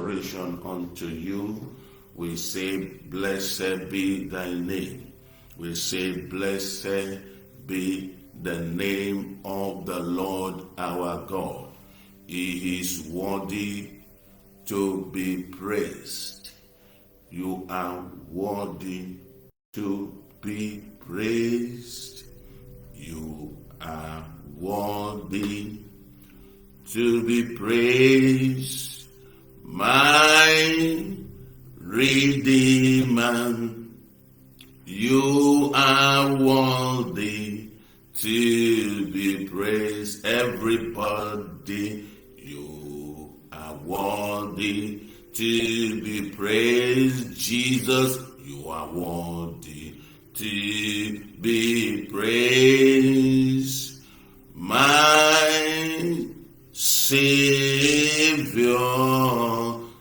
adoration unto you. We say, blessed be thy name. We say, blessed be the name of the Lord our God. He is worthy to be praised. You are worthy to be praised. You are worthy to be praised, my Redeemer. You are worthy to be praised. Everybody, you are worthy to be praised. Jesus, you are worthy to be praised. My Savior,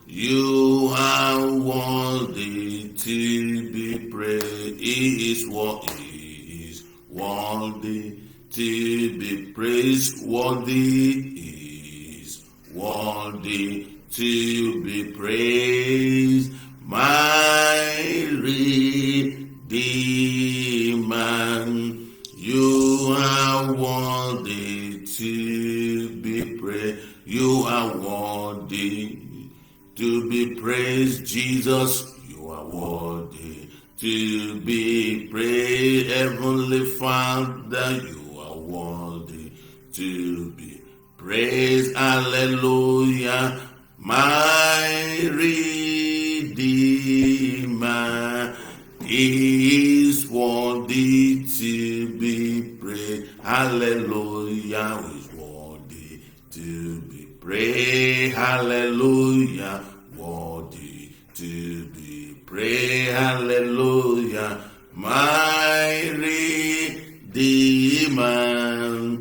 you are worthy to be praised. He is worthy to be praised. Worthy is worthy to be praised. My Redeemer, you are worthy to be praised. You are worthy to be praised. Jesus, you are worthy to be praised. Heavenly Father, you are worthy to be praised. Hallelujah. My Redeemer is worthy to be praised. Hallelujah. Is worthy to be praised. Hallelujah. Worthy to be praised. Hallelujah. My Redeemer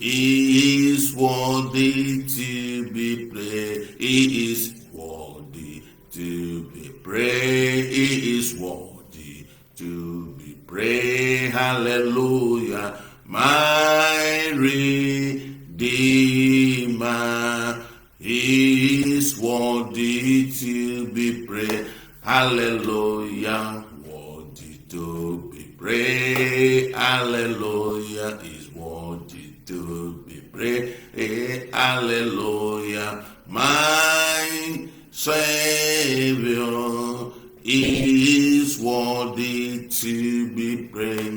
is worthy to be praised. He is worthy to be praised. He is worthy to be praised. Hallelujah. My Redeemer is worthy to be praised. Hallelujah. Worthy to be praised. Hallelujah. Is worthy to be praised. Hallelujah. My Savior is worthy to be praised.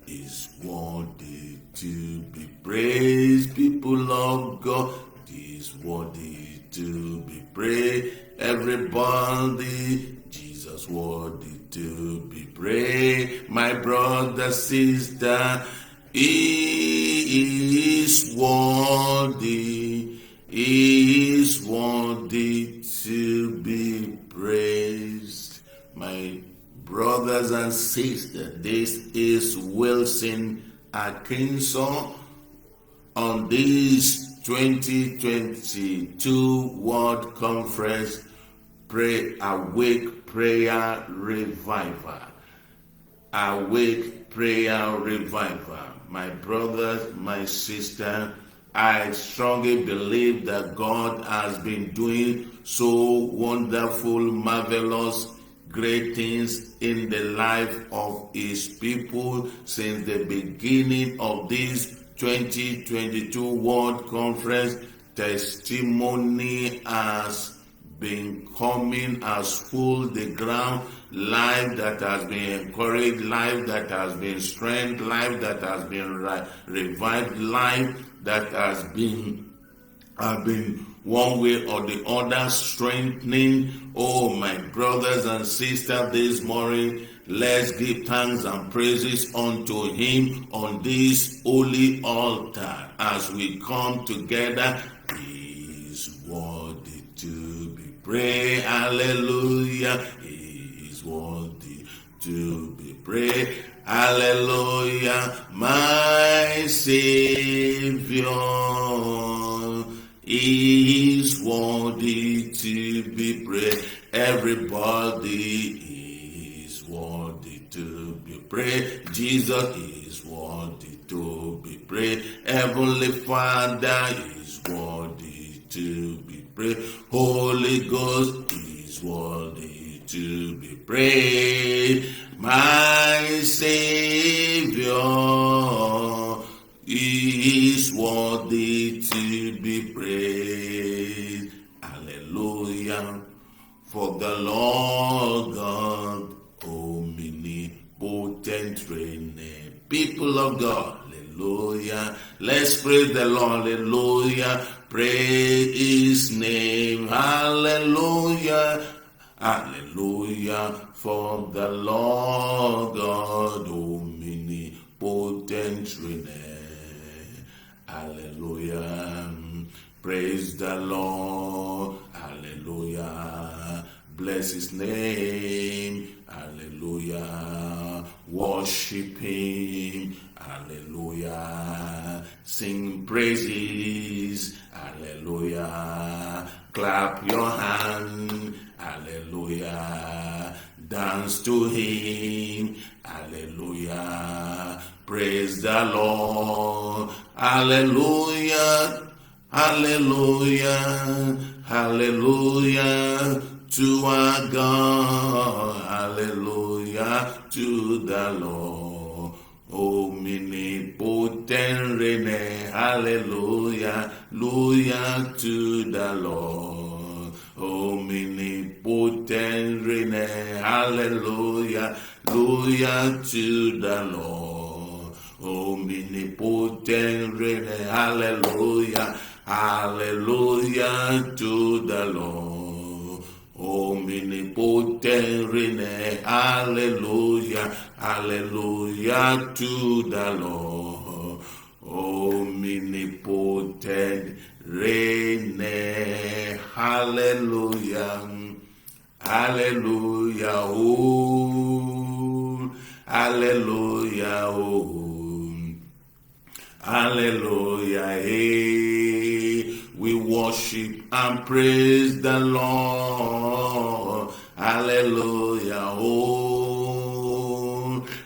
Is worthy to be praised. People of God is worthy to be praised. Everybody, Jesus worthy to be praised. My brother, sister, he is worthy. He is worthy to be praised. My brothers and sisters, this is Wilson Akinson on this 2022 World Conference Awake Prayer Revival. Awake Prayer Revival. My brothers, my sister, I strongly believe that God has been doing so wonderful, marvelous, great things in the life of his people since the beginning of this 2022 World Conference. Testimony has been coming, has full the ground. Life that has been encouraged, life that has been strengthened, life that has been revived, life that has been one way or the other strengthening. Oh, my brothers and sisters, this morning, let's give thanks and praises unto him on this holy altar as we come together. He is worthy to be praised. Hallelujah. He is worthy to be praised. Hallelujah. My Savior is worthy to be praised. Everybody is worthy to be praised. Jesus is worthy to be praised. Heavenly Father is worthy to be praised. Holy Ghost is worthy to be praised. My Savior is worthy to be praised. Hallelujah. For the Lord God, omnipotent reigning. People of God, hallelujah. Let's praise the Lord, hallelujah. Praise his name, hallelujah. Hallelujah. For the Lord God, omnipotent reigning. Hallelujah. Praise the Lord. Hallelujah. Bless his name. Hallelujah. Worship him. Hallelujah. Sing praises. Hallelujah. Clap your hand. Hallelujah. Dance to him. Hallelujah. Praise the Lord. Hallelujah. Hallelujah, hallelujah to our God, hallelujah to the Lord, omnipotent reigning, hallelujah, hallelujah to the Lord, omnipotent reigning, hallelujah, hallelujah to the Lord, omnipotent reigning, hallelujah. Hallelujah to the Lord, omnipotent reigning, hallelujah, hallelujah to the Lord, omnipotent reigning, hallelujah, hallelujah, oh, hallelujah, oh. Hallelujah, hey, we worship and praise the Lord. Hallelujah, oh,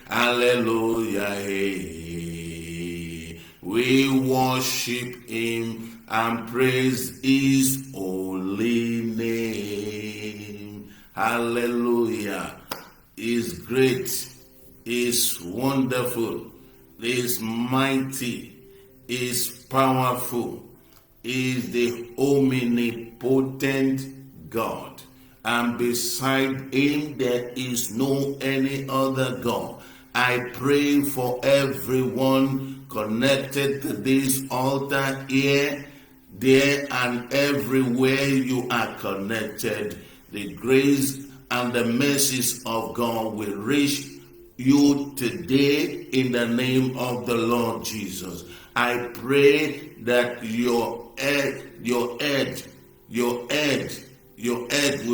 hallelujah, hey, we worship him and praise his holy name. Hallelujah, is great, is wonderful, is mighty, is powerful, is the omnipotent God, and beside him there is no any other God. I pray for everyone connected to this altar here, there, and everywhere you are connected. The grace and the mercies of God will reach you today in the name of the Lord Jesus. I pray that your head will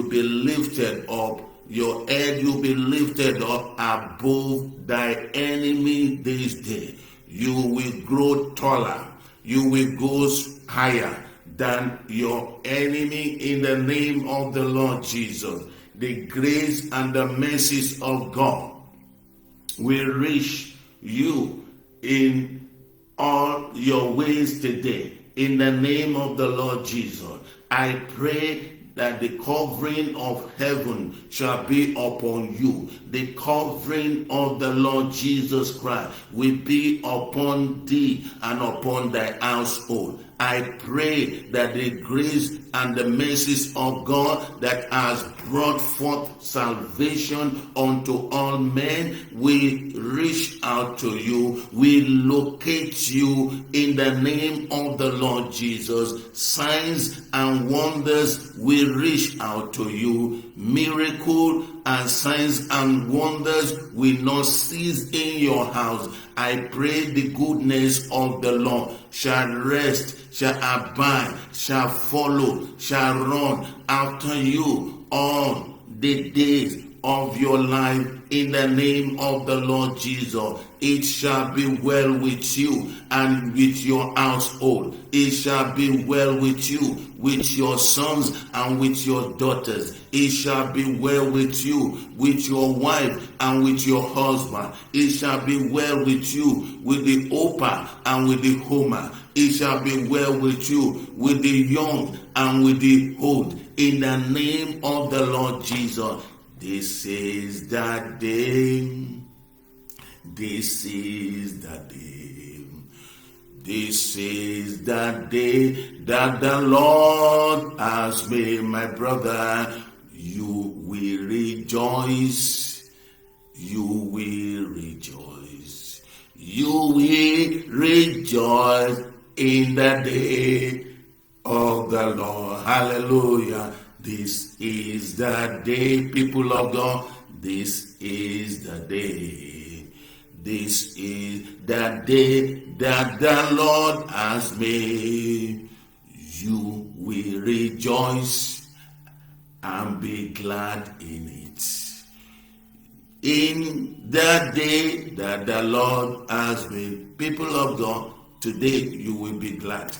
be lifted up. Your head will be lifted up above thy enemy this day. You will grow taller. You will go higher than your enemy in the name of the Lord Jesus. The grace and the mercies of God will reach you in all your ways today. In the name of the Lord Jesus, I pray that the covering of heaven shall be upon you. The covering of the Lord Jesus Christ will be upon thee and upon thy household. I pray that the grace and the mercies of God that has brought forth salvation unto all men will reach out to you, will locate you in the name of the Lord Jesus. Signs and wonders will reach out to you. Miracle and signs and wonders will not cease in your house. I pray the goodness of the Lord shall rest, shall abide, shall follow, shall run after you all the days of your life in the name of the Lord Jesus. It shall be well with you and with your household. It shall be well with you, with your sons and with your daughters. It shall be well with you, with your wife and with your husband. It shall be well with you, with the Opa and with the Homer. It shall be well with you, with the young and with the old. In the name of the Lord Jesus. This is the day. This is the day. This is the day that the Lord has made, my brother. You will rejoice. You will rejoice. You will rejoice in the day of the Lord. Hallelujah. This is the day, people of God. This is the day. This is the day that the Lord has made. You will rejoice and be glad in it. In the day that the Lord has made, people of God, today you will be glad.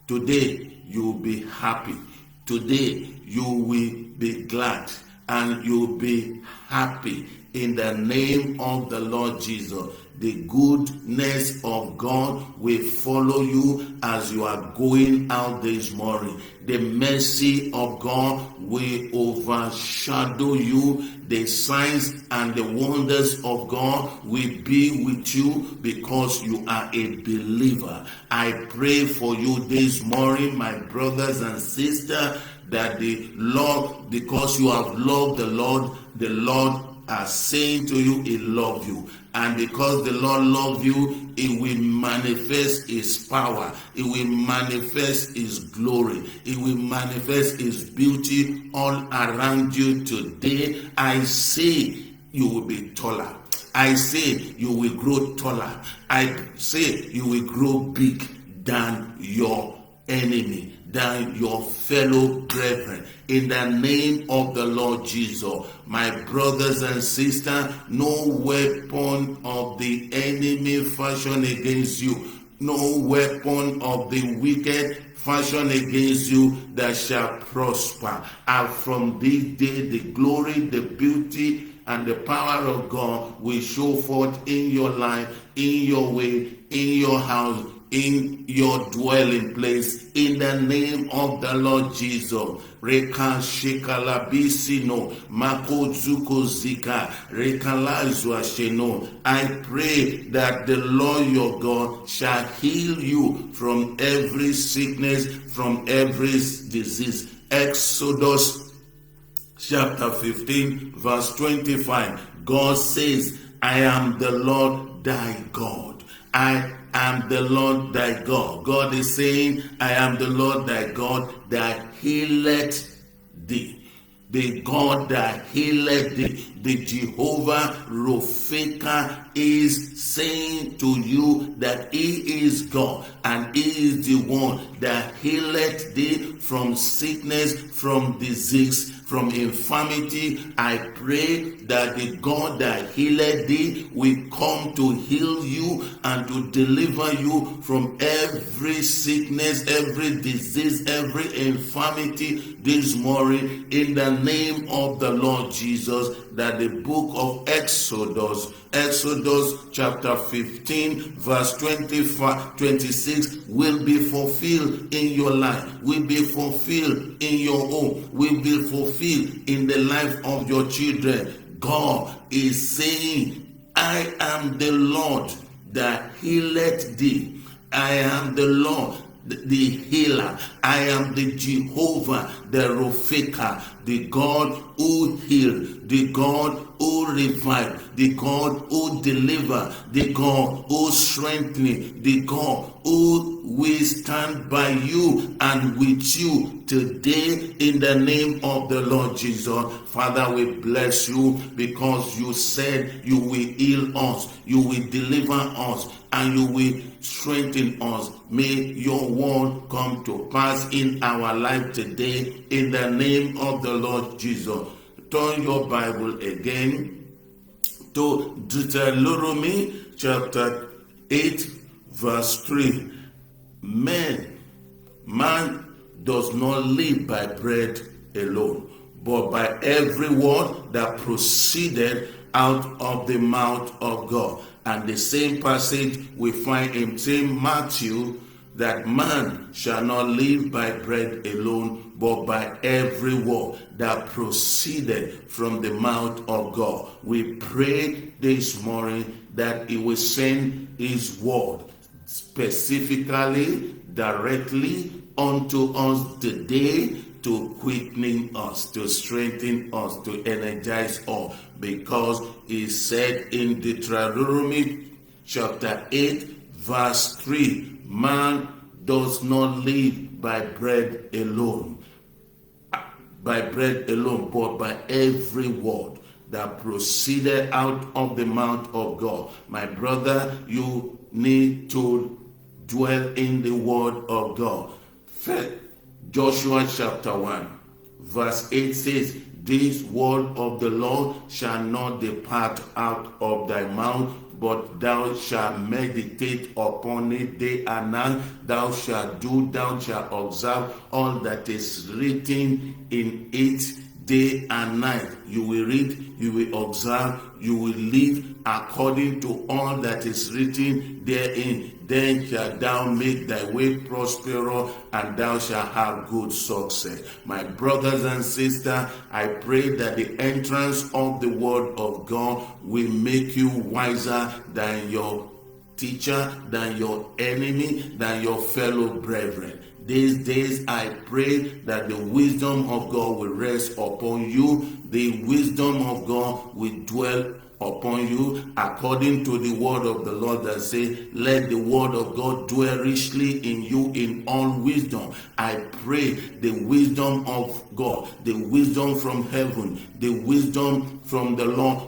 Today you will be happy. Today you will be glad and you will be happy in the name of the Lord Jesus. The goodness of God will follow you as you are going out this morning. The mercy of God will overshadow you. The signs and the wonders of God will be with you because you are a believer. I pray for you this morning, my brothers and sisters, that the Lord, because you have loved the Lord are saying to you, He loves you. And because the Lord loves you, He will manifest His power. He will manifest His glory. He will manifest His beauty all around you today. I say you will be taller. I say you will grow taller. I say you will grow big than your enemy, than your fellow brethren. In the name of the Lord Jesus, my brothers and sisters, no weapon of the enemy fashioned against you, no weapon of the wicked fashioned against you that shall prosper. And from this day, the glory, the beauty, and the power of God will show forth in your life, in your way, in your house, in your dwelling place, in the name of the Lord Jesus. Reka shikalabisino makozuko zika rekalazwa sheno. I pray that the Lord your God shall heal you from every sickness, from every disease. Exodus chapter 15 verse 25. God says, I am the Lord thy God. I am the Lord thy God. God is saying, I am the Lord thy God that healeth thee. The God that healeth thee. The Jehovah Ropheka is saying to you that He is God and He is the one that healeth thee from sickness, from disease, from infirmity. I pray that the God that healeth thee will come to heal you and to deliver you from every sickness, every disease, every infirmity this morning in the name of the Lord Jesus. That the book of Exodus chapter 15 verse 25, 26 will be fulfilled in your life, will be fulfilled in your home, will be fulfilled in the life of your children. God is saying, I am the Lord that healeth thee. I am the Lord, the healer. I am the Jehovah, the Ropheka, the God who healed, the God who revived, the God who delivered, the God who strengthened, the God who will stand by you and with you today in the name of the Lord Jesus. Father, we bless you because you said you will heal us, you will deliver us, and you will strengthen us. May your word come to pass in our life today in the name of the Lord Jesus. turn your Bible again to Deuteronomy chapter 8 verse 3. Man does not live by bread alone, but by every word that proceeded out of the mouth of God. And the same passage we find in St. Matthew, that man shall not live by bread alone, but by every word that proceeded from the mouth of God. We pray this morning that He will send His word specifically, directly unto us today, to quickening us, to strengthen us, to energize us, because He said in Deuteronomy chapter 8 verse 3, man does not live by bread alone, but by every word that proceeded out of the mouth of God. My brother, you need to dwell in the word of God. Joshua chapter 1 verse 8 says, this word of the Lord shall not depart out of thy mouth, but thou shalt meditate upon it day and night. Thou shalt observe all that is written in it day and night. You will read, you will observe, you will live according to all that is written therein. Then shalt thou make thy way prosperous, and thou shalt have good success. My brothers and sisters, I pray that the entrance of the word of God will make you wiser than your teacher, than your enemy, than your fellow brethren. These days I pray that the wisdom of God will rest upon you. The wisdom of God will dwell upon you, according to the word of the Lord that says, let the word of God dwell richly in you in all wisdom. I pray the wisdom of God, the wisdom from heaven, the wisdom from the Lord,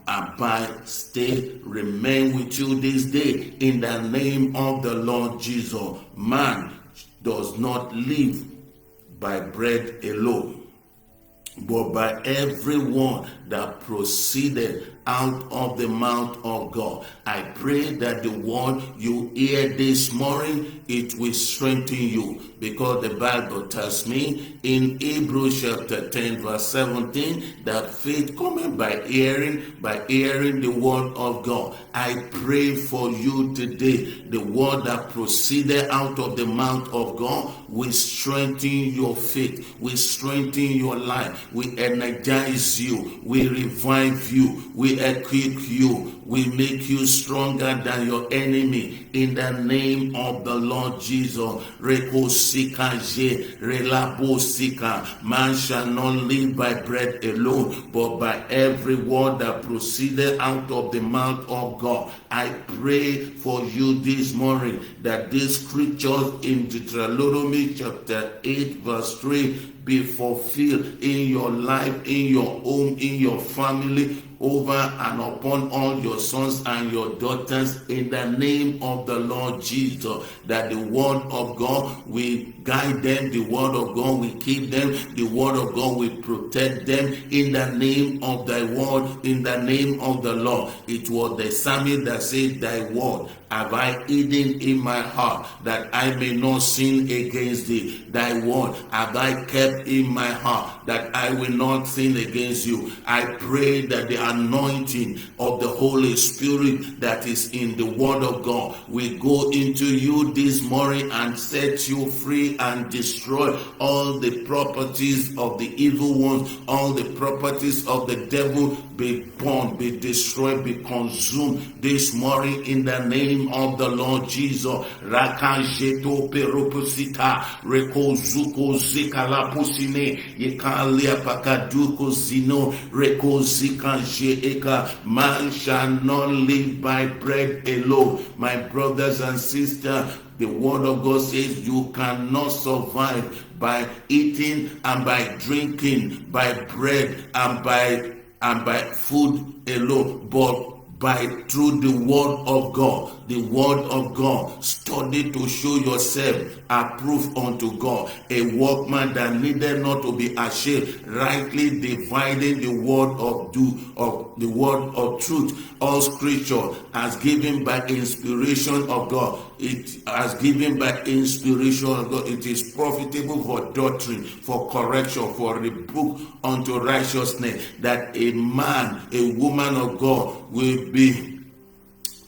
abide, stay, remain with you this day in the name of the Lord Jesus. Man does not live by bread alone, but by every word that proceeded out of the mouth of God. I pray that the word you hear this morning, it will strengthen you, because the Bible tells me in Hebrews chapter 10 verse 17 that faith cometh by hearing the word of God. I pray for you today, the word that proceeded out of the mouth of God will strengthen your faith, will strengthen your life, will energize you, will revive you, will equip you, will make you stronger than your enemy in the name of the Lord Jesus. Man shall not live by bread alone, but by every word that proceeded out of the mouth of God. I pray for you this morning that these scriptures in Deuteronomy chapter 8 verse 3 be fulfilled in your life, in your home, in your family, over and upon all your sons and your daughters, in the name of the Lord Jesus. That the word of God will guide them, the word of God will keep them, the word of God will protect them, in the name of thy word, in the name of the Lord. It was the psalmist that said, thy word have I hidden in my heart, that I may not sin against thee. Thy word have I kept in my heart, that I will not sin against you. I pray that the anointing of the Holy Spirit that is in the word of God will go into you this morning and set you free and destroy all the properties of the evil ones, all the properties of the devil. Be burned, be destroyed, be consumed this morning in the name of the Lord Jesus. Rakajeto peropusita rekozuko zikala pusine yekalia pakaduko zino rekozika jeeka. Man shall not live by bread alone. My brothers and sisters, the word of God says you cannot survive by eating and by drinking, by bread and by food alone, but through the word of God. The word of God. Study to show yourself approved unto God, a workman that needed not to be ashamed, rightly dividing the word of truth. All scripture as given by inspiration of God. It as given by inspiration of God. It is profitable for doctrine, for correction, for rebuke unto righteousness, that a man, a woman of God will be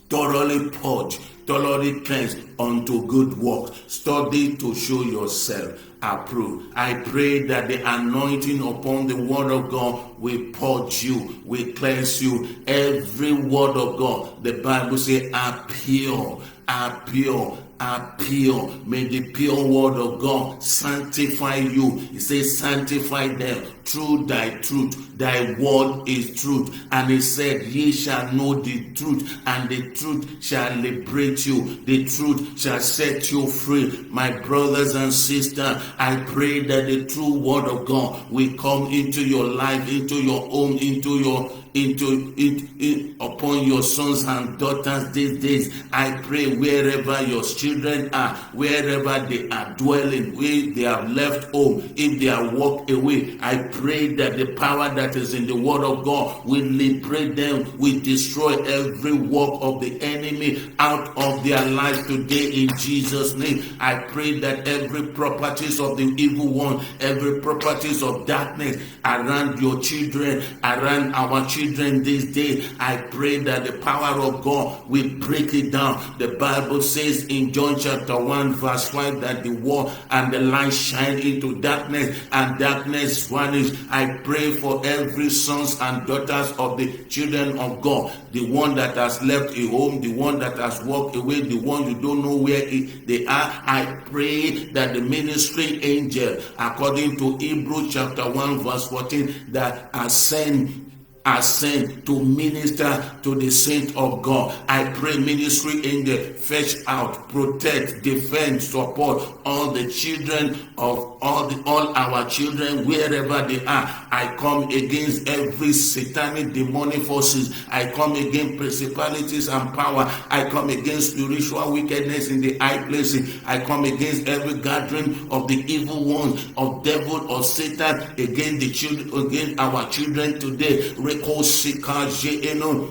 thoroughly purged, thoroughly cleansed unto good works. Study to show yourself approved. I pray that the anointing upon the word of God will purge you, will cleanse you. Every word of God, the Bible says, are pure, are pure, are pure. May the pure word of God sanctify you. He says, sanctify them through thy truth. Thy word is truth. And he said, ye shall know the truth, and the truth shall liberate you. The truth shall set you free. My brothers and sisters, I pray that the true word of God will come into your life, into your home, upon your sons and daughters these days. I pray wherever your children are, wherever they are dwelling, where they have left home, if they are walked away, I pray that the power that is in the word of God will liberate them, will destroy every work of the enemy out of their life today in Jesus' name. I pray that every properties of the evil one, every properties of darkness around your children, around our children this day, I pray that the power of God will break it down. The Bible says in John chapter 1 verse 5 that the word and the light shine into darkness, and darkness vanished. I pray for every sons and daughters of the children of God, the one that has left a home, the one that has walked away, the one you don't know where they are. I pray that the ministry angel, according to Hebrews chapter 1 verse 14, that are sent to minister to the saint of God. I pray ministry angel fetch out, protect, defend, support all the children of all our children wherever they are. I come against every satanic demonic forces. I come against principalities and power. I come against spiritual wickedness in the high places. I come against every gathering of the evil ones, of devil or Satan against the children, against our children today. Rekosika jeeno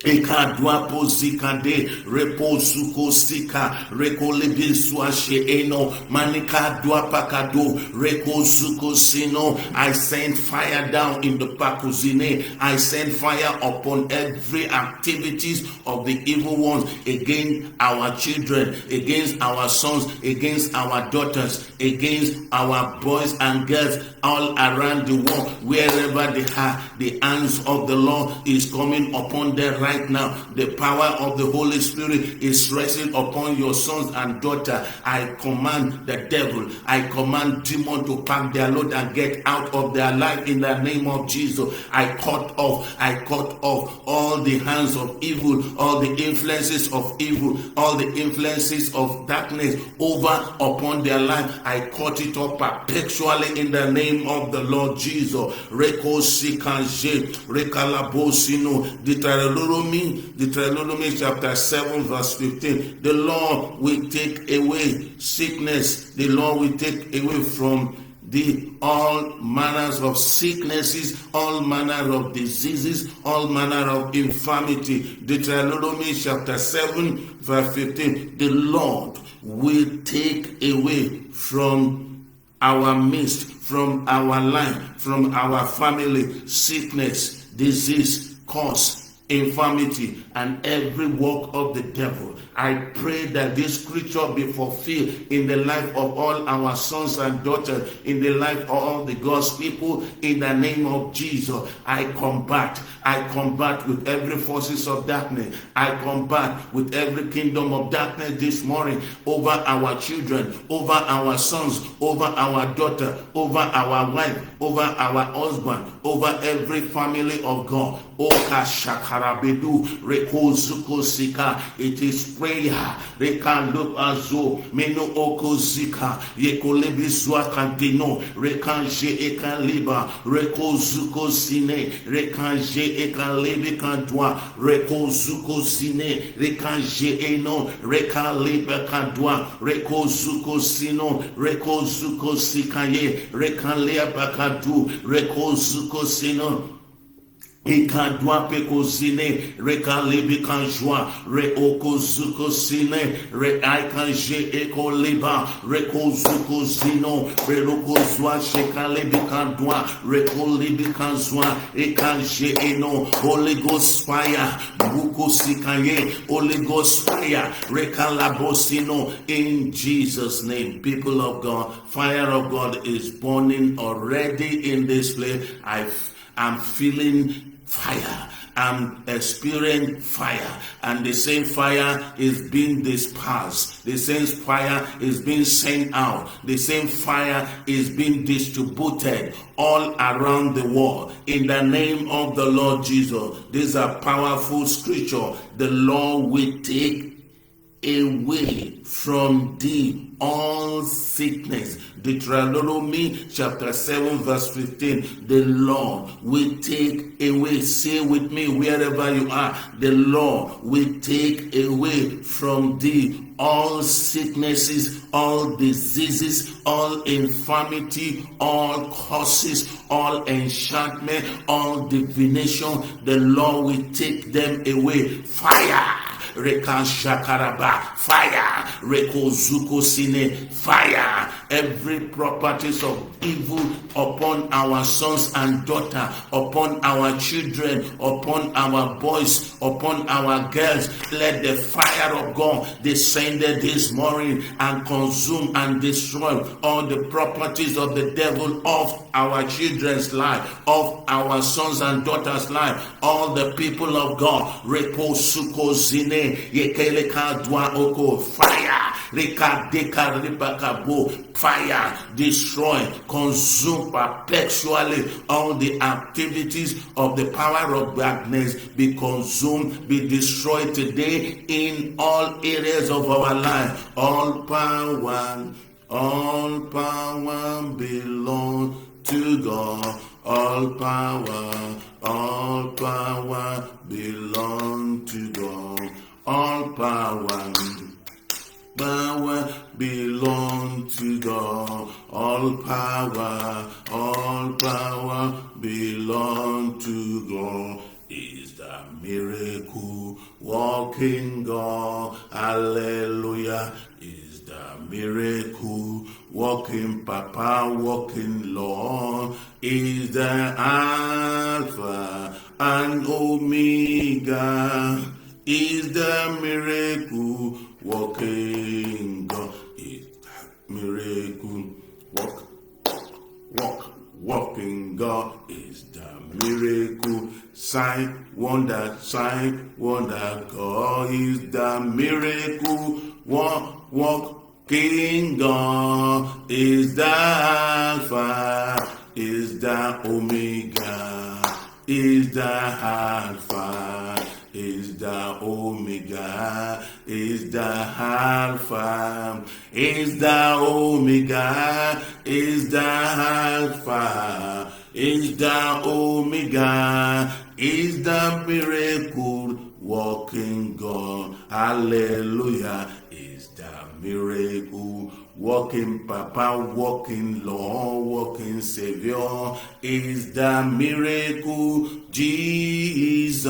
Ekadwa pozikade reposuko sika rekolebiswa sheeno manika dwa pakado rekosuko sino. I send fire down in the pakuzine. I send fire upon every activities of the evil ones against our children, against our sons, against our daughters, against our boys and girls all around the world, wherever they are. The hands of the Lord is coming upon them right now. The power of the Holy Spirit is resting upon your sons and daughters. I command the devil, I command demon to pack their load and get out of their life in the name of Jesus. I cut off all the hands of evil, all the influences of evil, all the influences of darkness over upon their life. I cut it off perpetually in the name of the Lord Jesus. Deuteronomy chapter 7 verse 15. The Lord will take away sickness. The Lord will take away from all manners of sicknesses, all manner of diseases, all manner of infirmity. Deuteronomy chapter 7 verse 15. The Lord will take away from our midst, from our life, from our family, sickness, disease, curse, infirmity, and every work of the devil. I pray that this scripture be fulfilled in the life of all our sons and daughters, in the life of all the God's people, in the name of Jesus. I combat with every forces of darkness. I combat with every kingdom of darkness this morning over our children, over our sons, over our daughter, over our wife, over our husband, over every family of God. Oh, Kashaka. Karabedu, Rekozuko Sika. It is prayer. Rekando Azo, Meno Oko Zika, Yekolebi Swakantino, Rekanje Ekaliba, Rekozuko Sine, Rekanje Ekalebi Kandwa, Rekozuko Sine, Rekanje Eno, Rekaleba Kandwa, Rekozuko Sino, Rekozuko Sikaye, Rekalea Bakadu, Rekozuko Sino. Ikadwa peko sine, rekalebi kanjwa, re okozuko sine, re aikanje eko leba, rekozuko zino, re rokozwa shekalebi kandwa, rekolebi kanzwa, ekanje eno, Holy Ghost fire, buko sikaye, Holy Ghost fire, rekalabosino, in Jesus' name. People of God, fire of God is burning already in this place. I'm feeling fire. I'm experiencing fire, and the same fire is being dispersed. The same fire is being sent out. The same fire is being distributed all around the world in the name of the Lord Jesus. These are powerful scripture. The Lord will take away from thee all sickness. Deuteronomy chapter 7 verse 15. The Lord will take away. Say with me wherever you are. The Lord will take away from thee all sicknesses, all diseases, all infirmity, all curses, all enchantment, all divination. The Lord will take them away. Fire! Rekashakaraba, fire, Rekozuko Sine, fire, every properties of evil upon our sons and daughters, upon our children, upon our boys, upon our girls. Let the fire of God descend this morning and consume and destroy all the properties of the devil of our children's life, of our sons and daughters' life, all the people of God. Rekosuko Zine, Yekeleka Dwa Oko, fire, Rekadeka Ribakabo, fire, destroy, consume perpetually all the activities of the power of darkness. Be consumed, be destroyed today in all areas of our life. All power belongs to God. All power belongs to God. All power belong to God. All power belong to God. Is the miracle walking God. Hallelujah. Is the miracle walking Papa, walking Lord. Is the Alpha and Omega. Is the miracle walking God. Is the miracle walking God. Is the miracle sign wonder God. Is the miracle walking God. Is the Alpha, is the Omega, is the Alpha, is the Omega, is the Alpha, is the Omega, is the Alpha, is the Omega, is the miracle walking God. Hallelujah. Is the miracle walking Papa, walking Lord, walking Savior. Is the miracle Jesus.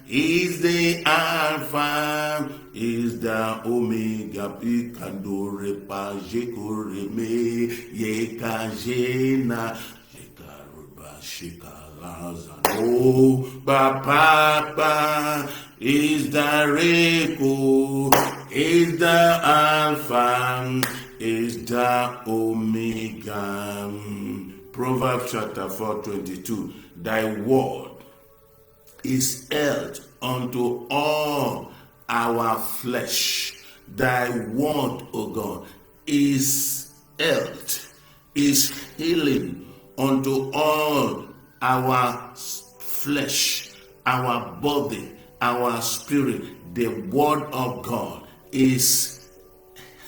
Is the Alpha, is the Omega. Pikandore pa jekoreme yekajena yekaruba shikalazano. Papa is the miracle, is the Alpha, is the Omega. Proverbs chapter 4:22. Thy word is held unto all our flesh. Thy word, O God, is held, is healing unto all our flesh. our body, our spirit. The word of God is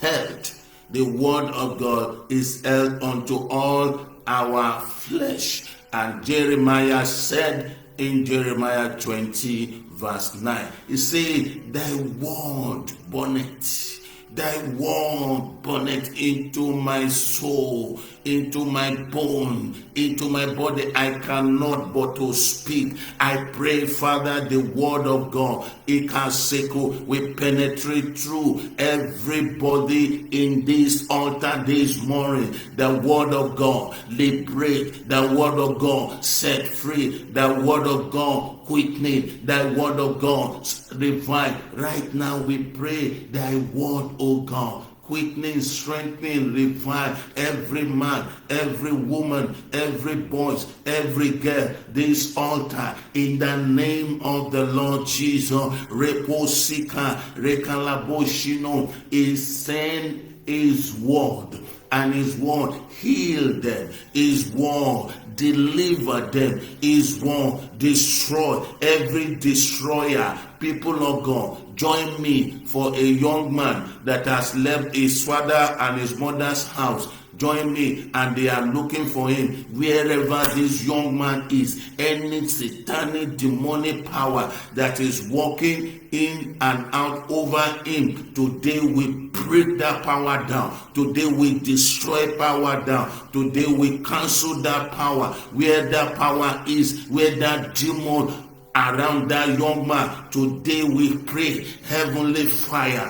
held. The word of God is held unto all our flesh. And Jeremiah said in Jeremiah 20 verse 9, he said, thy word burneth, thy word burneth into my soul, into my bone, into my body. I cannot but to speak. I pray, Father, the word of God, Ikaseko, will penetrate through everybody in this altar this morning. The word of God liberate, the word of God set free, the word of God quickening, thy word of God revive. Right now we pray, thy word, O God, quickening, strengthening, revive every man, every woman, every boy, every girl, this altar, in the name of the Lord Jesus. Reposika, Rekalaboshino, is send his word, and his word heal them, his word deliver them, his word destroy every destroyer. People of God, join me for a young man that has left his father and his mother's house. Join me, and they are looking for him wherever this young man is. Any satanic demonic power that is working in and out over him, today we break that power down. Today we destroy power down. Today we cancel that power. Where that power is, where that demon around that young man, today we pray, heavenly fire,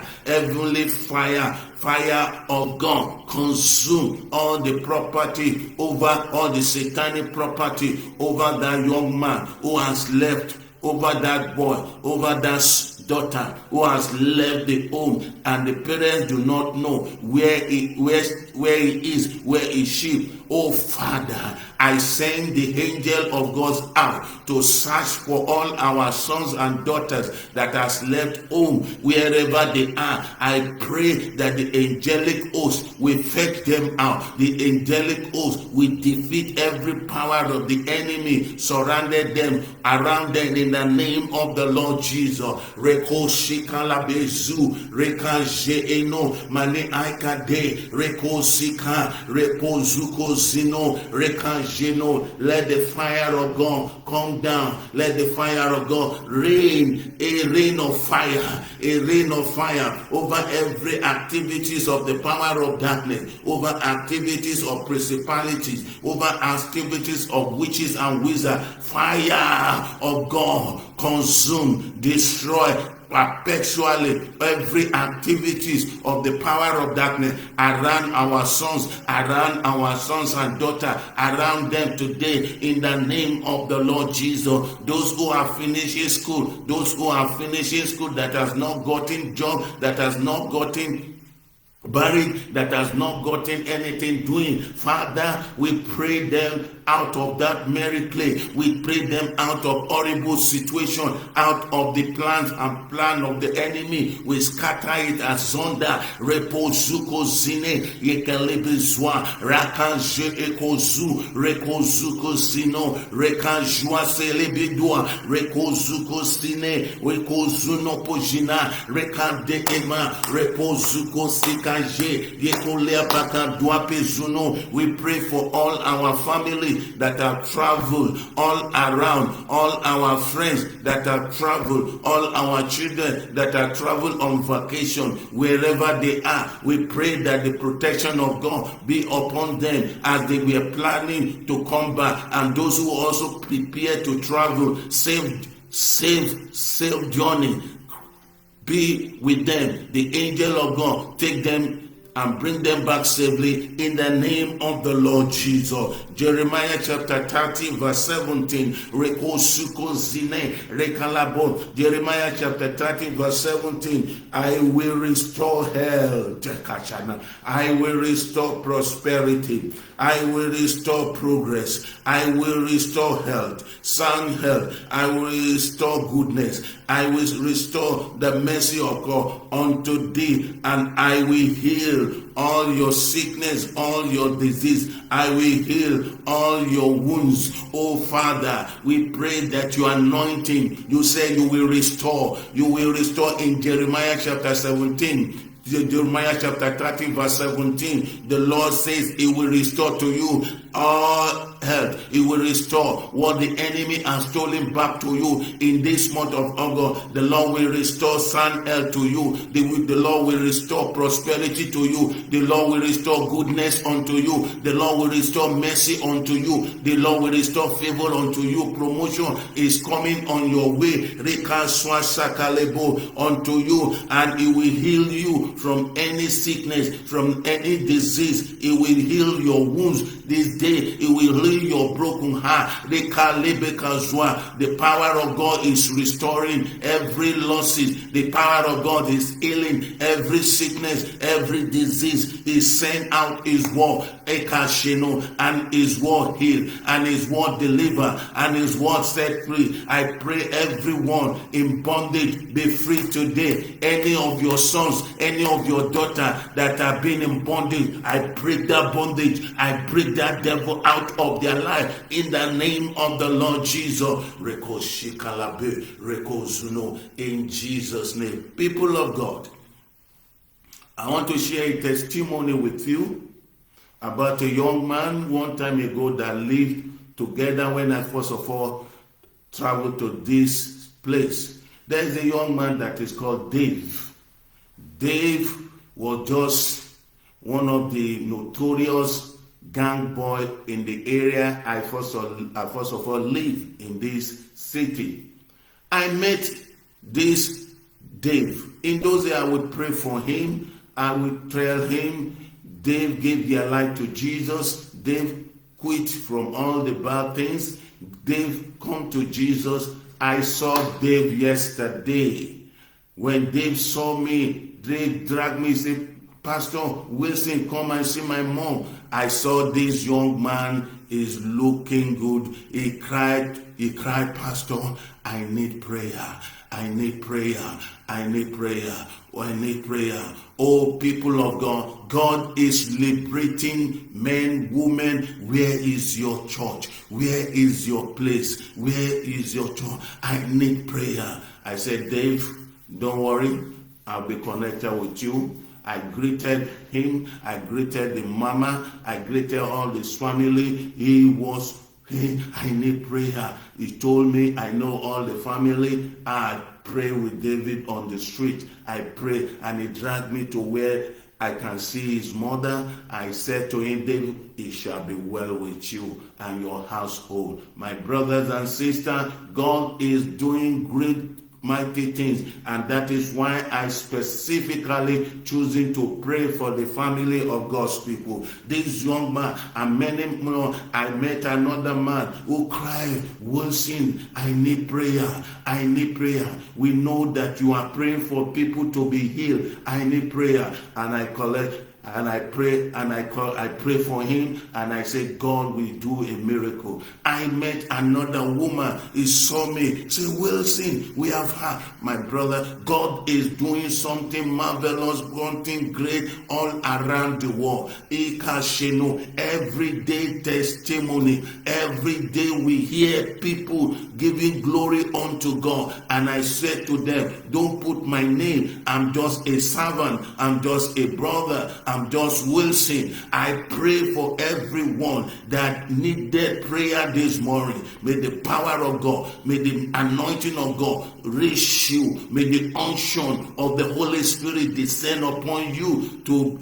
fire of God, consume all the property over, all the satanic property over that young man who has left, over that boy, over that daughter who has left the home, and the parents do not know where he is, where is she. Oh Father, I send the angel of God out to search for all our sons and daughters that has left home, wherever they are. I pray that the angelic host will fetch them out. The angelic host will defeat every power of the enemy surrounded them, around them, in the name of the Lord Jesus. Reko shikala bezu, reka jeeno, mane aikade, reko sika, repo zuko zino, reka jeno. Let the fire of God come down. Let the fire of God rain, a rain of fire over every activities of the power of darkness, over activities of principalities, over activities of witches and wizards. Fire of God consume, destroy perpetually every activities of the power of darkness around our sons and daughters, around them today, in the name of the Lord Jesus. Those who are finishing school, that has not gotten job, that has not gotten married, that has not gotten anything doing, Father, we pray them out of that merry clay. We pray them out of horrible situation, out of the plans and plan of the enemy. We scatter it asunder. Repozuko zine yekelebezwa rakanje ekozu rekozuko zino rekajwa selebedua rekozuko zine rekozuno pojina rekade ema repozuko sikaje yekolea baka duapezuno. We pray for all our family that have traveled all around, all our friends that have traveled, all our children that have traveled on vacation, wherever they are. We pray that the protection of God be upon them as they were planning to come back, and those who also prepare to travel, safe journey be with them. The angel of God take them and bring them back safely in the name of the Lord Jesus. Jeremiah chapter 30 verse 17. Jeremiah chapter 30 verse 17. I will restore health. I will restore prosperity. I will restore progress. I will restore health, sound health. I will restore goodness. I will restore the mercy of God unto thee, and I will heal heal all your sickness, all your disease. I will heal all your wounds. Oh Father, we pray that your anointing, you say you will restore. You will restore in Jeremiah chapter 17. Jeremiah chapter 30 verse 17, the Lord says He will restore to you all health. He will restore what the enemy has stolen back to you in this month of August. The Lord will restore sound health to you. The Lord will restore prosperity to you. The Lord will restore goodness unto you. The Lord will restore mercy unto you. The Lord will restore favor unto you. Promotion is coming on your way. Unto you, and He will heal you from any sickness, from any disease. He will heal your wounds this day. He will heal your broken heart. The power of God is restoring every losses. The power of God is healing every sickness, every disease. He sent out His word, and His word heal, and His word deliver, and His word set free. I pray everyone in bondage be free today. Any of your sons, any of your daughter that have been in bondage, I break that bondage. I break that devil out of their life in the name of the Lord Jesus. In Jesus' name. People of God, I want to share a testimony with you about a young man one time ago that lived together when I first of all traveled to this place. There is a young man that is called Dave. Dave was just one of the notorious gang boy in the area I first of all live in this city. I met this Dave. In those days I would pray for him. I would tell him, Dave gave their life to Jesus. Dave quit from all the bad things. Dave come to Jesus. I saw Dave yesterday. When Dave saw me, Dave dragged me, said, Pastor Wilson, come and see my mom. I saw this young man is looking good. He cried, Pastor, I need prayer. I need prayer. I need prayer. I need prayer. Oh, people of God, God is liberating men, women. Where is your church? Where is your place? Where is your church? I need prayer. I said, Dave, don't worry. I'll be connected with you. I greeted him. I greeted the mama. I greeted all his family. I need prayer. He told me, I know all the family. I pray with David on the street. I pray, and he dragged me to where I can see his mother. I said to him, David, it shall be well with you and your household. My brothers and sisters, God is doing great mighty things, and that is why I specifically choosing to pray for the family of God's people. This young man and many more. I met another man who cried, Wilson, I need prayer. I need prayer. We know that you are praying for people to be healed. I need prayer. And I collect and I pray and I pray for him, and I say, God will do a miracle. I met another woman. He saw me. Say, Wilson, we have heard, my brother, God is doing something marvelous, something great all around the world. Everyday testimony. Every day we hear people giving glory unto God. And I said to them, don't put my name. I'm just a servant. I'm just a brother. I'm just Wilson. I pray for everyone that needed prayer this morning. May the power of God, may the anointing of God reach you. May the unction of the Holy Spirit descend upon you to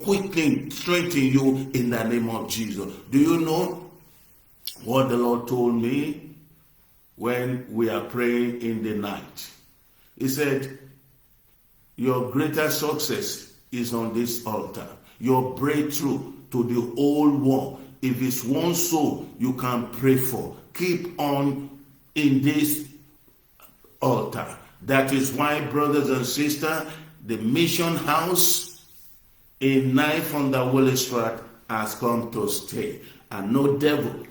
quickly strengthen you in the name of Jesus. Do you know what the Lord told me when we are praying in the night? He said, your greatest success is on this altar. Your breakthrough to the whole world. If it's one soul you can pray for, keep on in this altar. That is why, brothers and sisters, the mission house in 9 from the Willis Strat has come to stay. And no devil,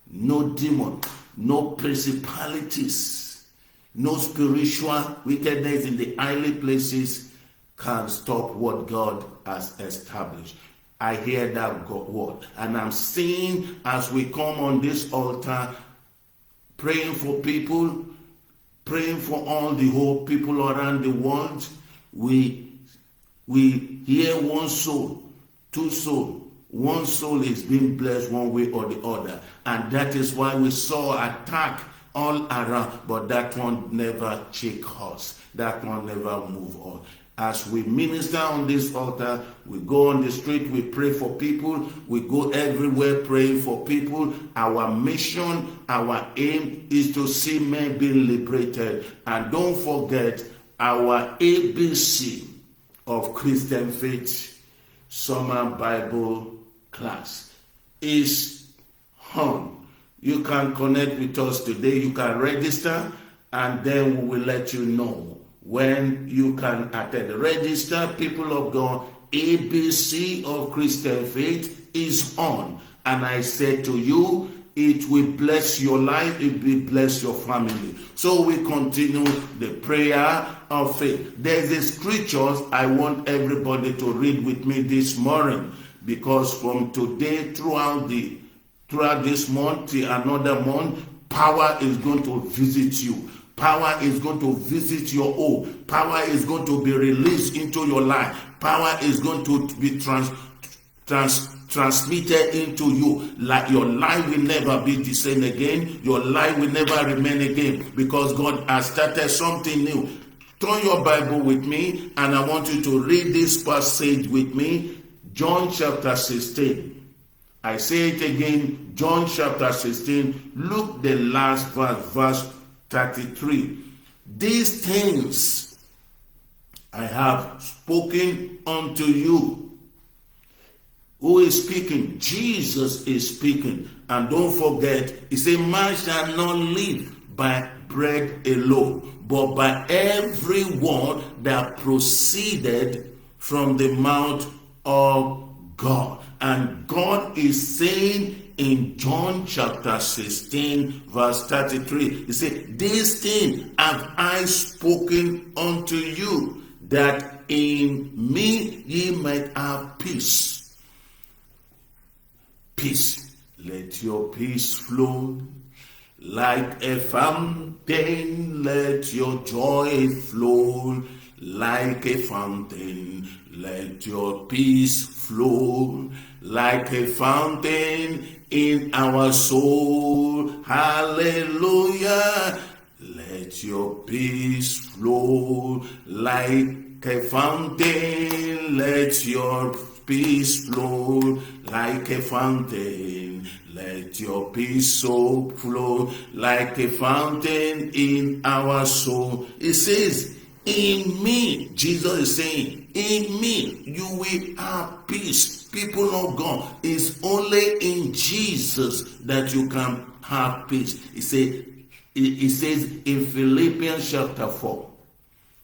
no demon, no principalities, no spiritual wickedness in the highly places can stop what God has established. I hear that word, and I'm seeing as we come on this altar, praying for people, praying for all the whole people around the world. We hear one soul, two souls. One soul is being blessed one way or the other, and that is why we saw attack all around, but that one never shake us. That one never move on. As we minister on this altar, we go on the street, we pray for people, we go everywhere praying for people. Our mission, our aim is to see men being liberated. And don't forget our ABC of Christian Faith Summer Bible class is on. You can connect with us today, you can register, and then we will let you know when you can attend. Register, people of God. ABC of Christian Faith is on. And I say to you, it will bless your life, it will bless your family. So we continue the prayer of faith. There's a scriptures I want everybody to read with me this morning, because from today throughout this month till another month, power is going to visit you. Power is going to visit your home. Power is going to be released into your life. Power is going to be transmitted into you. Like your life will never be the same again. Your life will never remain again, because God has started something new. Turn your Bible with me, and I want you to read this passage with me. John chapter 16. I say it again. John chapter 16. Look the last verse 33. These things I have spoken unto you. Who is speaking? Jesus is speaking. And don't forget, he said, man shall not live by bread alone, but by every word that proceeded from the mouth of God. And God is saying in John chapter 16, verse 33, he said, this thing have I spoken unto you, that in me ye might have peace. Peace. Let your peace flow like a fountain. Let your joy flow like a fountain. Let your peace flow like a fountain in our soul. Hallelujah. Let your peace flow like a fountain. Let your peace flow like a fountain. Let your peace so flow like a fountain in our soul. It says, in me, Jesus is saying, in me you will have peace. People of God, it's only in Jesus that you can have peace. It says in Philippians chapter 4.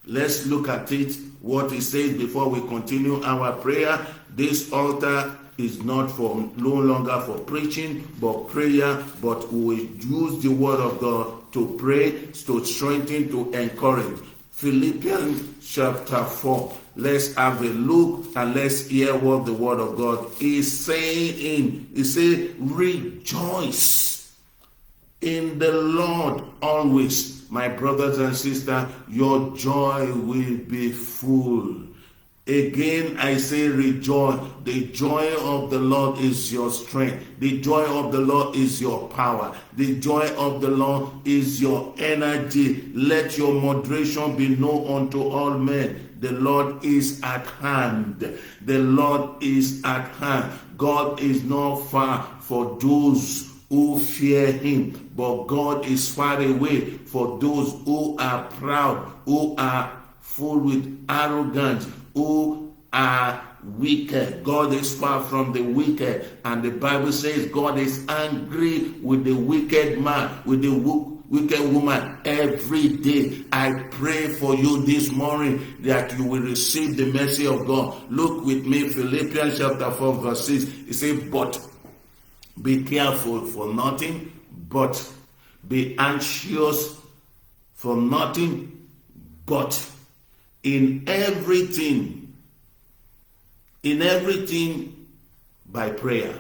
Let's look at it, what it says before we continue our prayer. This altar is not no longer for preaching, but prayer, but we will use the word of God to pray, to strengthen, to encourage. Philippians chapter 4. Let's have a look and let's hear what the word of God is saying. It says, rejoice in the Lord always. My brothers and sisters, your joy will be full. Again, I say rejoice. The joy of the Lord is your strength. The joy of the Lord is your power. The joy of the Lord is your energy. Let your moderation be known unto all men. The Lord is at hand. The Lord is at hand. God is not far for those who fear him, but God is far away for those who are proud, who are full with arrogance, who are wicked. God is far from the wicked, and the Bible says God is angry with the wicked man, with the wicked woman every day. I pray for you this morning that you will receive the mercy of God. Look with me, Philippians chapter 4 verse 6. It says, but be careful for nothing, but be anxious for nothing, but in everything by prayer.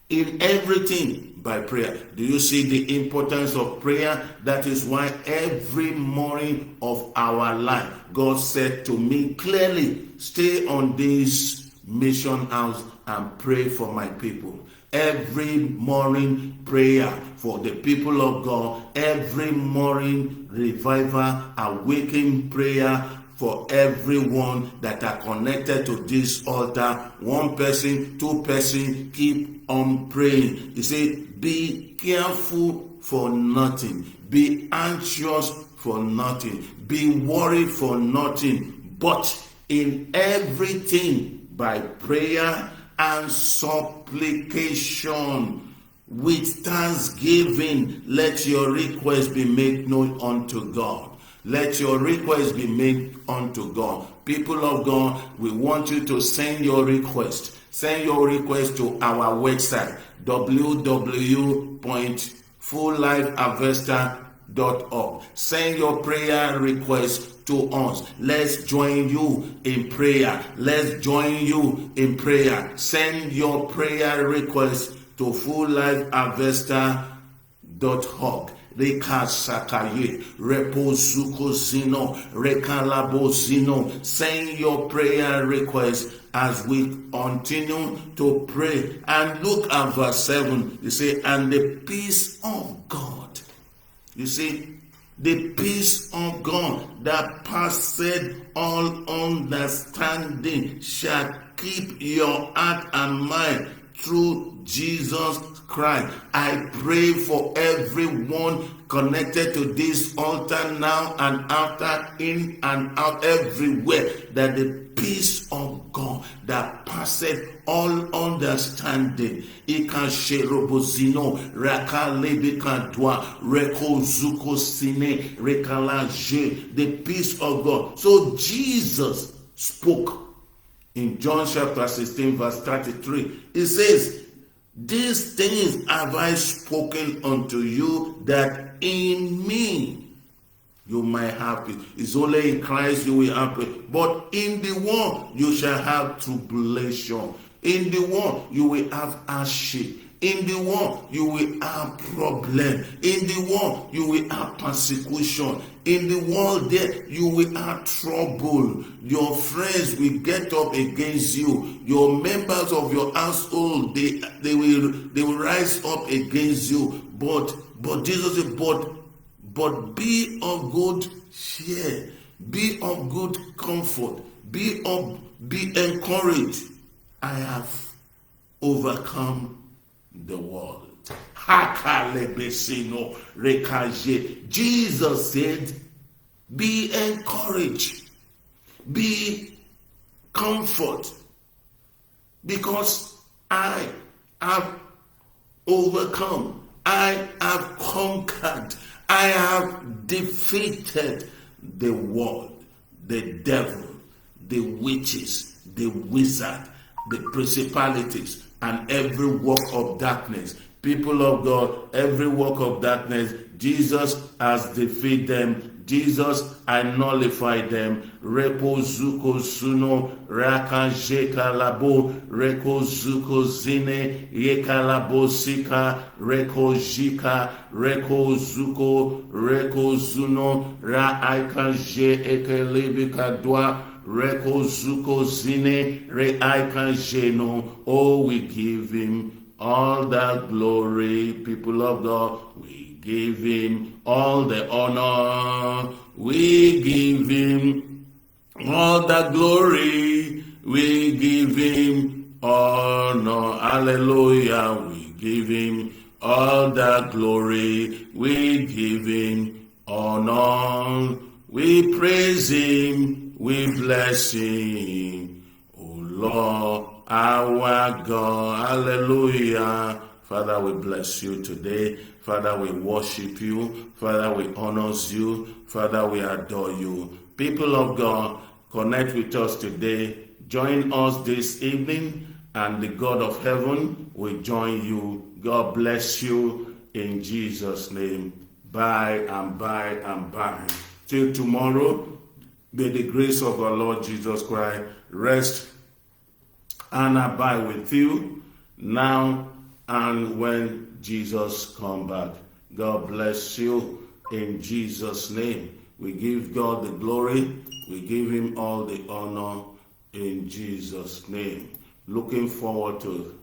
In everything by prayer. Do you see the importance of prayer? That is why every morning of our life, God said to me clearly, stay on this mission house and pray for my people. Every morning prayer for the people of God, every morning revival, awakening prayer for everyone that are connected to this altar. One person, two person, keep on praying. You say, be careful for nothing, be anxious for nothing, be worried for nothing, but in everything by prayer and supplication with thanksgiving, let your request be made known unto God. Let your request be made unto God. People of God, we want you to send your request. Send your request to our website, www.fulllifeharvester.org. Send your prayer request to us. Let's join you in prayer. Let's join you in prayer. Send your prayer request to fulllifeharvester.org. Reka sakaye, repozuko zino, rekalabo zino. Send your prayer request as we continue to pray. And look at verse 7. You say, and the peace of God. You see, the peace of God that passeth all understanding shall keep your heart and mind through Jesus Christ. I pray for everyone connected to this altar now and after, in and out, everywhere, that the peace of God that passeth all understanding, the peace of God. So Jesus spoke in John chapter 16 verse 33. It says, these things have I spoken unto you, that in me you might have peace. It's only in Christ you will have peace. But in the world you shall have tribulation. In the world you will have hardship. In the world you will have problem. In the world you will have persecution. In the world there you will have trouble. Your friends will get up against you. Your members of your household, they will rise up against you. But Jesus said, but be of good cheer, be of good comfort, be encouraged. I have overcome the world. Jesus said, be encouraged, be comfort, because I have overcome, I have conquered, I have defeated the world, the devil, the witches, the wizard, the principalities, and every work of darkness. People of God, every work of darkness, Jesus has defeated them. Jesus nullified them. Repo zuko suno, raka jeka labo, reko zuko zine, yeka labo sika, reko jika, reko zuno, ra aika je ekelebika dwa, reko zuko zine, re aika jeno. Oh, we give him all that glory, people of God. We give him all the honor. We give him all the glory. We give him honor. Hallelujah. We give him all the glory. We give him honor. We praise him. We bless him. Oh Lord, our God. Hallelujah. Father, we bless you today. Father, we worship you. Father, we honor you. Father, we adore you. People of God, connect with us today. Join us this evening, and the God of heaven will join you. God bless you in Jesus' name. Bye and bye and bye. Till tomorrow, May the grace of our Lord Jesus Christ rest and abide with you now and when Jesus come back. God bless you in Jesus' name. We give God the glory. We give him all the honor in Jesus' name. Looking forward to